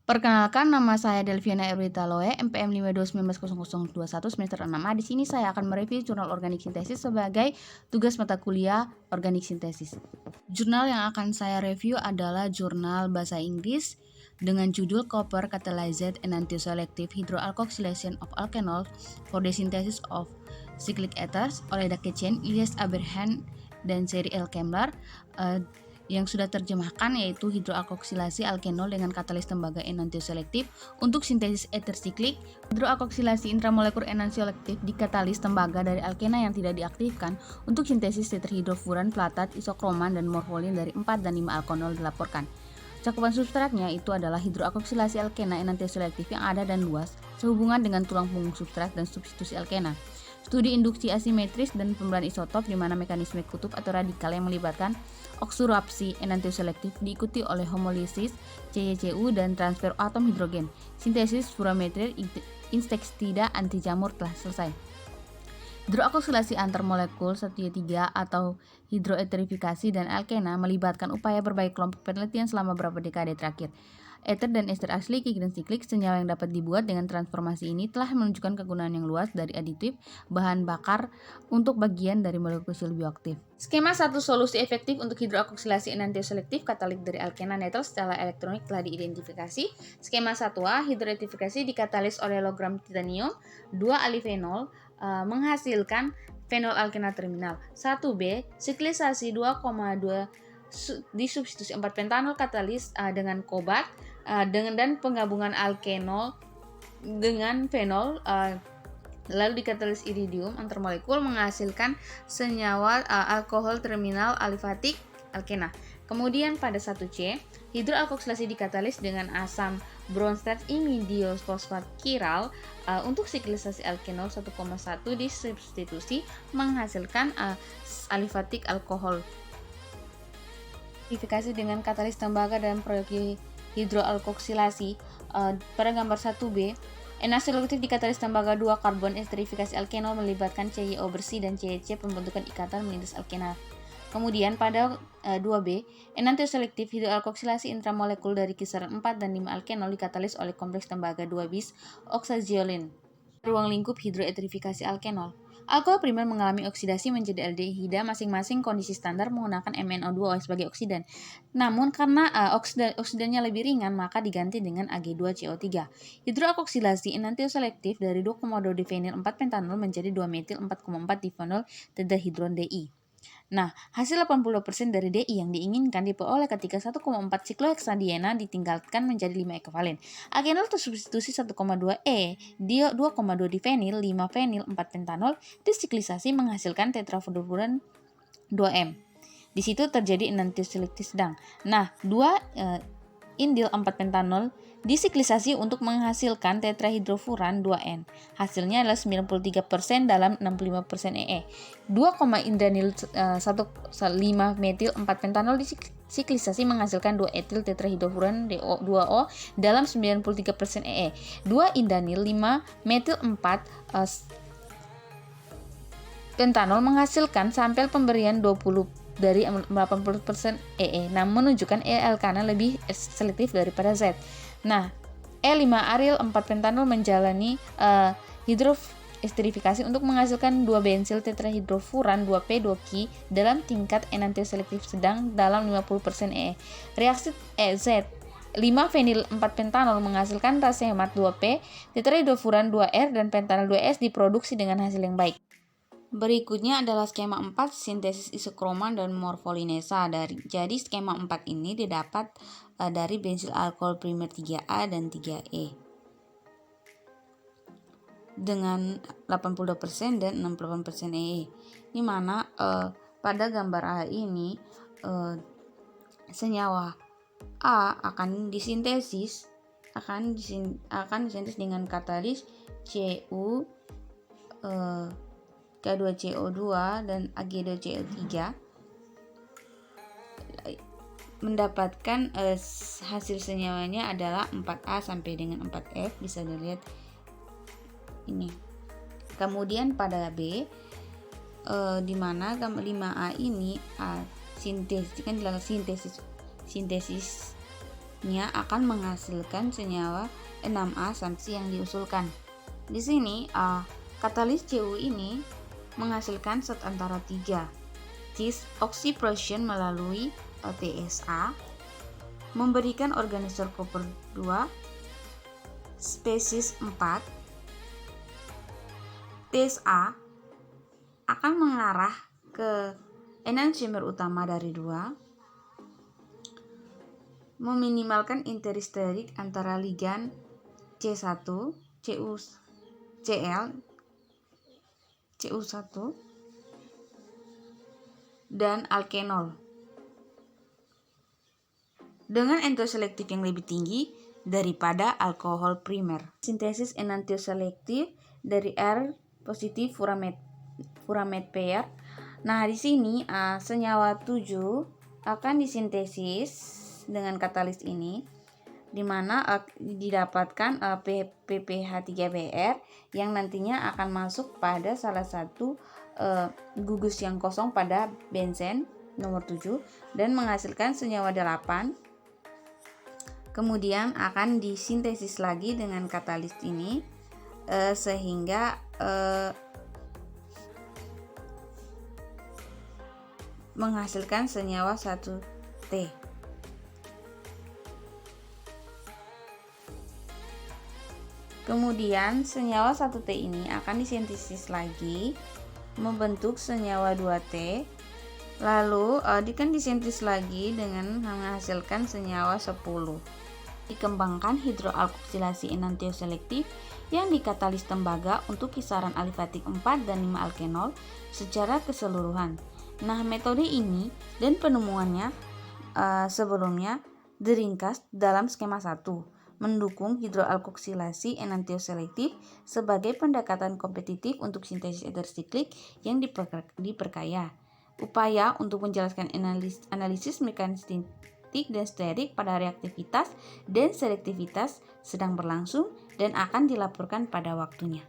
Perkenalkan, nama saya Delviana Erwita Loe, MPM 52190021 semester 6A. Di sini saya akan mereview jurnal organik sintesis sebagai tugas mata kuliah organik sintesis. Jurnal yang akan saya review adalah jurnal bahasa Inggris dengan judul Copper Catalyzed Enantioselective Hydroalkoxylation of Alkenols for the Synthesis of Cyclic Ethers oleh Dake Chen, Ilyas Aberhan, dan Seri L. Kemmler. Yang sudah terjemahkan yaitu hidroalkoksilasi alkenol dengan katalis tembaga enantioselektif untuk sintesis ether siklik. Hidroalkoksilasi intramolekuler enantioselektif dikatalis tembaga dari alkena yang tidak diaktifkan untuk sintesis tetrahidrofuran, platat, isokroman, dan morfolin dari 4 dan 5 alkonol dilaporkan. Cakupan substratnya itu adalah hidroalkoksilasi alkena enantioselektif yang ada dan luas sehubungan dengan tulang punggung substrat dan substitusi alkena. Studi induksi asimetris dan pemberian isotop di mana mekanisme kutub atau radikal yang melibatkan oksidasi enantioselektif diikuti oleh homolisis CYCU dan transfer atom hidrogen. Sintesis furametri insektida antijamur telah selesai. Hidroalkoksilasi antar molekul 1Y3 atau hidroeterifikasi dan alkena melibatkan upaya berbagai kelompok penelitian selama beberapa dekade terakhir. Ether dan ester asli dan siklik, senyawa yang dapat dibuat dengan transformasi ini telah menunjukkan kegunaan yang luas dari aditif bahan bakar untuk bagian dari molekul kecil bioaktif. Skema 1 solusi efektif untuk hidroalkoksilasi enantioselektif katalik dari alkena netral secara elektronik telah diidentifikasi. Skema 1A, hidroeterifikasi dikatalis oleh logram titanium 2 alifenol menghasilkan fenol alkena terminal. 1B, siklisasi 2,2 disubstitusi 4 pentanol katalis dengan kobat dan penggabungan alkenol dengan fenol lalu dikatalis iridium antar molekul menghasilkan senyawa alkohol terminal alifatik alkena. Kemudian pada 1C, hidroalkoksilasi dikatalis dengan asam bronstat imidofosfat kiral untuk siklisasi alkenol 1,1 disubstitusi menghasilkan alifatik alkohol. Identifikasi dengan katalis tembaga dan proyek hidroalkoksilasi pada gambar 1B, enantioselektif dikatalis tembaga 2 karbon esterifikasi alkenol melibatkan CyO bersih dan CyC pembentukan ikatan melintas alkena. Kemudian pada 2B, enantioselektif hidroalkoksilasi intramolekul dari kisaran 4 dan 5 alkenol dikatalis oleh kompleks tembaga 2 bis oksaziolin. Ruang lingkup hidroeterifikasi alkenol. Alkohol primer mengalami oksidasi menjadi aldehida masing-masing kondisi standar menggunakan MnO2OH sebagai oksidan. Namun karena oksidannya lebih ringan maka diganti dengan Ag2CO3. Hidroalkoksilasi enantioselektif dari 2,2 difenil 4 pentanol menjadi 2 metil 4,4 difenol tetrahidron Di. Nah, hasil 80% dari Di yang diinginkan diperoleh ketika 1,4 siklohexadiena ditinggalkan menjadi 5 ekivalen. Alkenol tersubstitusi 1,2 2,2 difenil 5 fenil 4 pentanol disiklisasi menghasilkan tetrafluoran 2M. Di situ terjadi enantioselektif sedang. Nah, 2 indil 4 pentanol disiklisasi untuk menghasilkan tetrahidrofuran 2N. Hasilnya adalah 93% dalam 65% EE. 2, indanil 1,5 metil 4 pentanol disiklisasi menghasilkan 2 etil tetrahidrofuran 2O dalam 93% EE. 2 indanil 5 metil 4 pentanol menghasilkan sampel pemberian 20 dari 80% EE, namun menunjukkan alkana lebih selektif daripada Z. Nah, E5 aril 4 pentanol menjalani hidroesterifikasi untuk menghasilkan 2 bensil tetrahidrofuran 2P 2Ki dalam tingkat enantioselektif sedang dalam 50% EE. Reaksi EZ 5 fenil 4 pentanol menghasilkan rasa hemat 2P tetrahidrofuran 2R dan pentanol 2S diproduksi dengan hasil yang baik. Berikutnya adalah skema 4 sintesis isokroman dan morfolinesa. Jadi skema 4 ini didapat dari bensil alkohol primer 3A dan 3E dengan 82% dan 68% EE. Di mana pada gambar A ini senyawa A akan disintesis dengan katalis Cu K2CO2 dan Ag2CO3 mendapatkan hasil senyawanya adalah 4A sampai dengan 4F, bisa dilihat ini. Kemudian pada B di mana 5A ini sintesis nya akan menghasilkan senyawa 6A sampai yang diusulkan. Di sini katalis CU ini menghasilkan zat antara 3 cis oxyprocyon melalui TSA, memberikan organisor koper 2 spesies 4. TSA akan mengarah ke enantiomer utama dari 2, meminimalkan intersteric antara ligan C1, CU1 dan alkenol dengan enantioselektif yang lebih tinggi daripada alkohol primer. Sintesis enantioselektif dari R positif furamate pair. Nah, di sini senyawa 7 akan disintesis dengan katalis ini, di mana didapatkan PPH3Br yang nantinya akan masuk pada salah satu gugus yang kosong pada benzen nomor 7 dan menghasilkan senyawa 8. Kemudian akan disintesis lagi dengan katalis ini sehingga menghasilkan senyawa 1T. Kemudian senyawa 1T ini akan disintesis lagi membentuk senyawa 2T, lalu akan disintesis lagi dengan menghasilkan senyawa 10. Dikembangkan hidroalkoksilasi enantioselektif yang dikatalis tembaga untuk kisaran alifatik 4 dan 5 alkenol secara keseluruhan. Nah, metode ini dan penemuannya sebelumnya diringkas dalam skema 1, mendukung hidroalkoksilasi enantioselektif sebagai pendekatan kompetitif untuk sintesis ester siklik yang diperkaya. Upaya untuk menjelaskan analisis mekanistik dan sterik pada reaktivitas dan selektivitas sedang berlangsung dan akan dilaporkan pada waktunya.